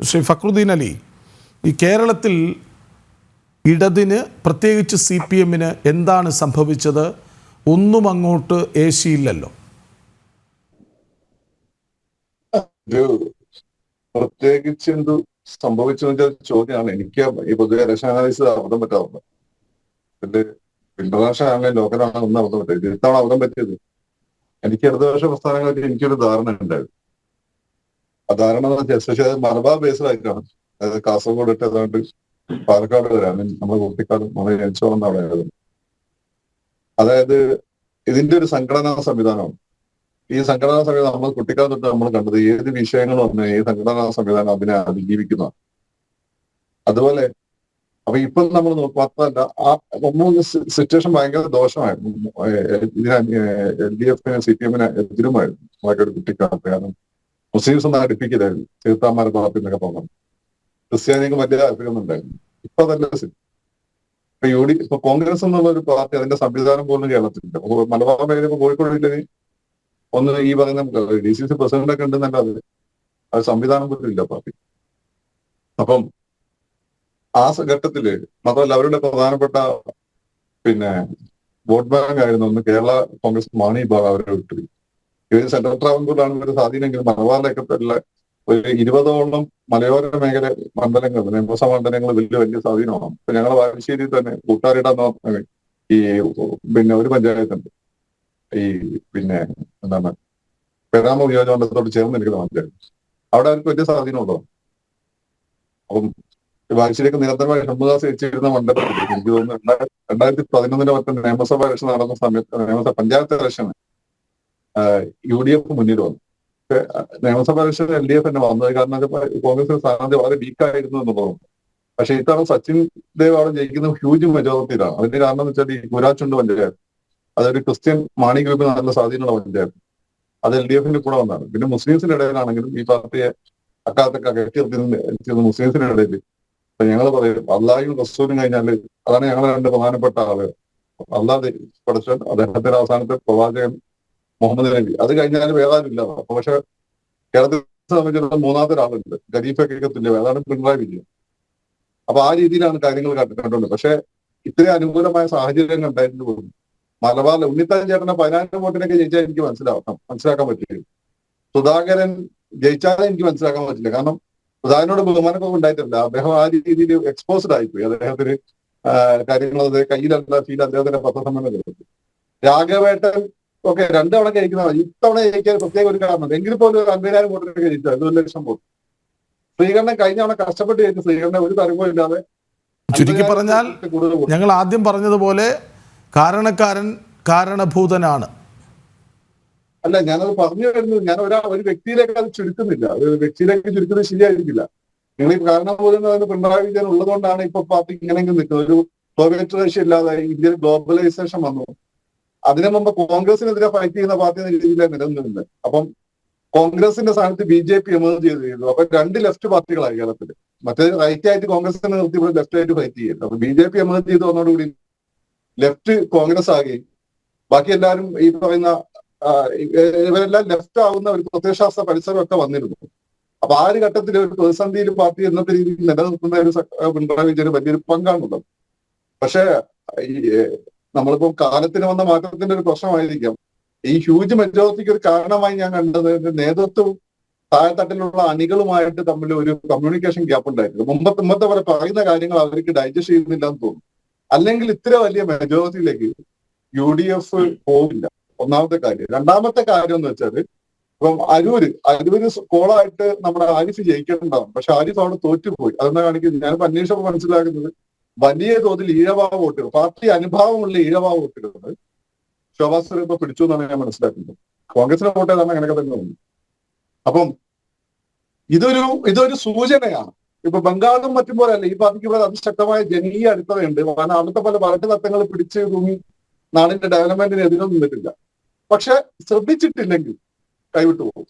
ശ്രീ ഫക്രുദ്ദീൻ അലി, ഈ കേരളത്തിൽ ഇടതിന് പ്രത്യേകിച്ച് CPM എന്താണ് സംഭവിച്ചത്? ഒന്നും അങ്ങോട്ട് ഏശിയില്ലല്ലോ. പ്രത്യേകിച്ച് എന്ത് സംഭവിച്ചു ചോദ്യമാണ്. എനിക്ക് ഈ പൊതുവെ ഇലക്ഷൻ അനാലിസിസ് അബദ്ധം പറ്റാറുണ്ട്. ഇതില് ഇന്റർനാഷണൽ ആണെങ്കിലും ലോക്കലാണ് ഒന്നും അബദ്ധം പറ്റിയത്. ഇത്തവണ അബദ്ധം പറ്റിയത് എനിക്ക് ഇടതുപക്ഷ പ്രസ്ഥാനങ്ങൾക്ക് എനിക്കൊരു ധാരണ ഉണ്ടായിരുന്നു. ആ ധാരണ എന്ന് വെച്ചാൽ എസ്പെഷ്യലി മലബാർ ബേസിലായിട്ടാണ്. അതായത് കാസർഗോഡ് ഇട്ട് ഏതാണ്ട് പാലക്കാട് വരാൻ നമ്മുടെ കുട്ടിക്കാലം നമ്മൾ ജനിച്ചോളം അവിടെ. അതായത് ഇതിന്റെ ഒരു സംഘടനാ സംവിധാനമാണ്. ഈ സംഘടനാ സംവിധാനം നമ്മൾ കുട്ടിക്കാലം തൊട്ട് നമ്മൾ കണ്ടത് ഏത് വിഷയങ്ങൾ വന്ന് ഈ സംഘടനാ സംവിധാനം അതിനെ അതിജീവിക്കുന്ന. അതുപോലെ അപ്പൊ ഇപ്പം നമ്മൾ മാത്രമല്ല, ആ സിറ്റുവേഷൻ ഭയങ്കര ദോഷമായിരുന്നു. LDF CPM എതിരുമായിരുന്നു നമ്മുടെ ഒരു കുട്ടിക്കാലത്ത്. കാരണം മുസ്ലിംസ് ഒന്നും അടുപ്പിക്കില്ലായിരുന്നു. തീർത്ഥാമാരെ പാർട്ടി എന്നൊക്കെ പറഞ്ഞു. ക്രിസ്ത്യാനിക്ക് വലിയ താല്പര്യമൊന്നുണ്ടായിരുന്നു. ഇപ്പൊ അതല്ല സ്ഥിതി. ഇപ്പൊ കോൺഗ്രസ് എന്നുള്ള ഒരു പാർട്ടി അതിന്റെ സംവിധാനം പോലും കേരളത്തിലില്ല. മലബാർ മേഖല കോഴിക്കോട് ജില്ലയിൽ ഒന്ന് ഈ പറയുന്ന DCC പ്രസിഡന്റ് ഒക്കെ ഉണ്ടെന്നല്ലാതെ അത് സംവിധാനം പോലും ഇല്ല പാർട്ടി. അപ്പം ആ ഘട്ടത്തില് മാത്രമല്ല അവരുടെ പ്രധാനപ്പെട്ട വോട്ട് ബാങ്ക് ആയിരുന്നു ഒന്ന് കേരള കോൺഗ്രസ് മാണി വിഭാഗം അവരെ വിട്ടു. ഇവര് സെൻട്രൽ ട്രാവൻകൂറിലാണ് ഇവര് സ്വാധീനമെങ്കിൽ മലബാറിലൊക്കെ ഒരു 20ഓളം മലയോര മേഖല മണ്ഡലങ്ങൾ, നിയമസഭാ മണ്ഡലങ്ങൾ വലിയ സ്വാധീനമാണ്. ഇപ്പൊ ഞങ്ങളുടെ ബാലുശ്ശേരിയിൽ തന്നെ കൂട്ടാരിടാന്ന് ഈ ഒരു പഞ്ചായത്തുണ്ട്. ഈ എന്താണ് പെരാമ നിയോജകമണ്ഡലത്തോട് ചേർന്ന് നിൽക്കുന്ന പഞ്ചായത്ത്. അവിടെ അവർക്ക് വലിയ സ്വാധീനമുള്ളതാണ്. അപ്പം ബാലുശ്ശേരിയൊക്കെ നിരന്തരമായി ഷംബുദാസ് വെച്ചിരുന്ന മണ്ഡലത്തിൽ എനിക്ക് തോന്നുന്നു 2011 മറ്റേ നിയമസഭാ ഇലക്ഷൻ നടന്ന സമയത്ത് പഞ്ചായത്ത് ഇലക്ഷൻ UDF മുന്നിൽ വന്നു. നിയമസഭാ ഇലക്ഷൻ LDF തന്നെ വന്നത്. കാരണം കോൺഗ്രസ് സ്ഥാനാർത്ഥി വളരെ വീക്കായിരുന്നു എന്ന് തോന്നുന്നു. പക്ഷെ ഇത്തവണ സച്ചിൻ ദേവ് അവിടെ ജയിക്കുന്ന ഹ്യൂജ് മെജോറിറ്റിയിലാണ്. അതിന്റെ കാരണം എന്ന് വെച്ചാൽ ഈ ഗുരാച്ചുണ്ട് പഞ്ചായത്ത്, അതൊരു ക്രിസ്ത്യൻ മാണി ഗ്രൂപ്പിന് നല്ല സ്വാധീനമുള്ള പഞ്ചായത്ത്. അത് LDF കൂടെ വന്നതാണ്. പിന്നെ മുസ്ലിംസിന്റെ ഇടയിലാണെങ്കിലും ഈ പാർട്ടിയെ അക്കാലത്തൊക്കെ അകറ്റിയിരുന്ന മുസ്ലിംസിന്റെ ഇടയിൽ ഞങ്ങൾ പറയും അള്ളാഹും റസൂലും കഴിഞ്ഞാല് അതാണ് ഞങ്ങളെ രണ്ട് പ്രധാനപ്പെട്ട ആളുകൾ. അള്ളാഹ് പഠിച്ച അദ്ദേഹത്തിന്റെ അവസാനത്തെ പ്രവാചകൻ മുഹമ്മദ് നബി, അത് കഴിഞ്ഞാൽ വേദാനില്ല. അപ്പൊ പക്ഷെ കേരളത്തെ സംബന്ധിച്ചിടത്തോളം മൂന്നാമത്തെ ഒരാളുണ്ട്, ഖലീഫയ്ക്കൊക്കെ തുല്യം, അതാണ് പിണറായി വിജയൻ. അപ്പൊ ആ രീതിയിലാണ് കാര്യങ്ങൾ കണ്ടുകൊണ്ട്. പക്ഷെ ഇത്രയും അനുകൂലമായ സാഹചര്യം ഉണ്ടായിരുന്നു പോലും മലബാറിലെ ഉണ്ണിത്താൻ ചേട്ടനെ 14 വോട്ടിനൊക്കെ ജയിച്ചാൽ എനിക്ക് മനസ്സിലാക്കാൻ പറ്റില്ല. സുധാകരൻ ജയിച്ചാലേ എനിക്ക് മനസ്സിലാക്കാൻ പറ്റില്ല. കാരണം സുധാകരനോട് ബഹുമാനമൊക്കെ ഉണ്ടായിട്ടില്ല. അദ്ദേഹം ആ രീതിയിൽ എക്സ്പോസ്ഡ് ആയിപ്പോയി. അദ്ദേഹത്തിന് കാര്യങ്ങൾ കയ്യിലല്ല ഫീൽ അദ്ദേഹത്തിന്റെ പത്രസമ്മേളനം. രാഘവേട്ടൻ ഒക്കെ 2 തവണ ജയിക്കുന്നതാണ്. ഇത്തവണ ജയിക്കാൻ പ്രത്യേക ഒരു കാരണം. എങ്കിൽ പോലും 50,000 വോട്ടിനൊക്കെ ജയിച്ചത് 1 ലക്ഷം വോട്ട്. ശ്രീകണ്ഠൻ കഴിഞ്ഞ തവണ കഷ്ടപ്പെട്ട് ജയിച്ചു. ശ്രീകണ്ഠൻ ഒരു തരംഗവും ഇല്ലാതെ. ചുരുക്കി പറഞ്ഞാൽ ഞങ്ങൾ ആദ്യം പറഞ്ഞതുപോലെ കാരണക്കാരൻ കാരണഭൂതനാണ്. അല്ല, ഞാനത് പറഞ്ഞു വരുന്നത് ഞാൻ ഒരു വ്യക്തിയിലേക്ക് അത് ചുരുക്കുന്നില്ല. ഒരു വ്യക്തിയിലേക്ക് ചുരുക്കുന്നത് ശരിയായിരിക്കില്ല. നിങ്ങൾ ഈ കാരണഭൂതൻ പിണറായി വിജയൻ ഉള്ളതുകൊണ്ടാണ് ഇപ്പൊ പാർട്ടി ഇങ്ങനെയെങ്കിലും നിൽക്കുന്നത്. ഒരു സോവിയറ്റ് റഷ്യ ഇല്ലാതെ ഇന്ത്യയിൽ ഗ്ലോബലൈസേഷൻ വന്നു. അതിനു മുമ്പ് കോൺഗ്രസിനെതിരെ ഫൈറ്റ് ചെയ്യുന്ന പാർട്ടി എന്ന രീതിയിലാണ് നിലനിന്നിരുന്നത്. അപ്പം കോൺഗ്രസിന്റെ സ്ഥാനത്ത് BJP എമേർജ് ചെയ്തു. അപ്പൊ 2 ലെഫ്റ്റ് പാർട്ടികളായി കേരളത്തിൽ. മറ്റേ റൈറ്റ് ആയിട്ട് കോൺഗ്രസിനെ നിർത്തിയപ്പോൾ ലെഫ്റ്റ് ആയിട്ട് ഫൈറ്റ് ചെയ്യുന്നത്. അപ്പൊ BJP എമേർജ് ചെയ്ത് വന്നതോടുകൂടി ലെഫ്റ്റ് കോൺഗ്രസ് ആകുകയും ബാക്കി എല്ലാവരും ഈ പറയുന്ന ഇവരെല്ലാം ലെഫ്റ്റ് ആവുന്ന ഒരു പ്രത്യയശാസ്ത്ര പരിസരമൊക്കെ വന്നിരുന്നു. അപ്പൊ ആ ഒരു ഘട്ടത്തിൽ ഒരു പ്രതിസന്ധിയിൽ പാർട്ടി എന്നത്തെ രീതിയിൽ നിലനിർത്തുന്ന ഒരു പിണറായി വിജയന് വലിയൊരു പങ്കാണുള്ളത്. പക്ഷെ നമ്മളിപ്പോ കാലത്തിന് വന്ന മാറ്റത്തിന്റെ ഒരു പ്രശ്നമായിരിക്കാം ഈ ഹ്യൂജ് മെജോറിറ്റിക്ക് ഒരു കാരണമായി ഞാൻ കണ്ടത് നേതൃത്വവും താഴെത്തട്ടിലുള്ള അണികളുമായിട്ട് തമ്മിൽ ഒരു കമ്മ്യൂണിക്കേഷൻ ഗ്യാപ്പ് ഉണ്ടായിരുന്നു. മുമ്പത്തെ പോലെ പറയുന്ന കാര്യങ്ങൾ അവർക്ക് ഡൈജസ്റ്റ് ചെയ്യുന്നില്ല എന്ന് തോന്നുന്നു. അല്ലെങ്കിൽ ഇത്ര വലിയ മെജോറിറ്റിയിലേക്ക് UDF പോവില്ല. ഒന്നാമത്തെ കാര്യം. രണ്ടാമത്തെ കാര്യം എന്ന് വെച്ചാൽ ഇപ്പം അരൂര് കോളായിട്ട് നമ്മുടെ ആരിഫ് ജയിക്കേണ്ടതാണ്. പക്ഷെ ആരിഫ് അവിടെ തോറ്റുപോയി. അതെന്താ കാണിക്കുന്നത്? ഞാനിപ്പോ അന്വേഷണം മനസ്സിലാക്കുന്നത് വലിയ തോതിൽ ഈഴവ വോട്ടുകൾ, പാർട്ടി അനുഭാവമുള്ള ഈഴവ വോട്ടുകൾ ശോഭാ സുരേന്ദ്രൻ പിടിച്ചു എന്നാണ് ഞാൻ മനസ്സിലാക്കുന്നത്. കോൺഗ്രസിനെ വോട്ട് ചെയ്താണ് അങ്ങനെയൊക്കെ തന്നെ തോന്നുന്നു. അപ്പം ഇതൊരു സൂചനയാണ്. ഇപ്പൊ ബംഗാളും മറ്റും പോലെ അല്ല, ഈ പാർട്ടിക്ക് ഇവിടെ അതിശക്തമായ ജനകീയ അടിത്തറയുണ്ട്. കാരണം അവിടുത്തെ പല വരട്ട് തത്വങ്ങൾ പിടിച്ച് തൂങ്ങി നാടിന്റെ ഡെവലപ്മെന്റിന് എതിരൊന്നും നിന്നിട്ടില്ല. പക്ഷെ ശ്രദ്ധിച്ചിട്ടില്ലെങ്കിൽ കൈവിട്ടു പോകും.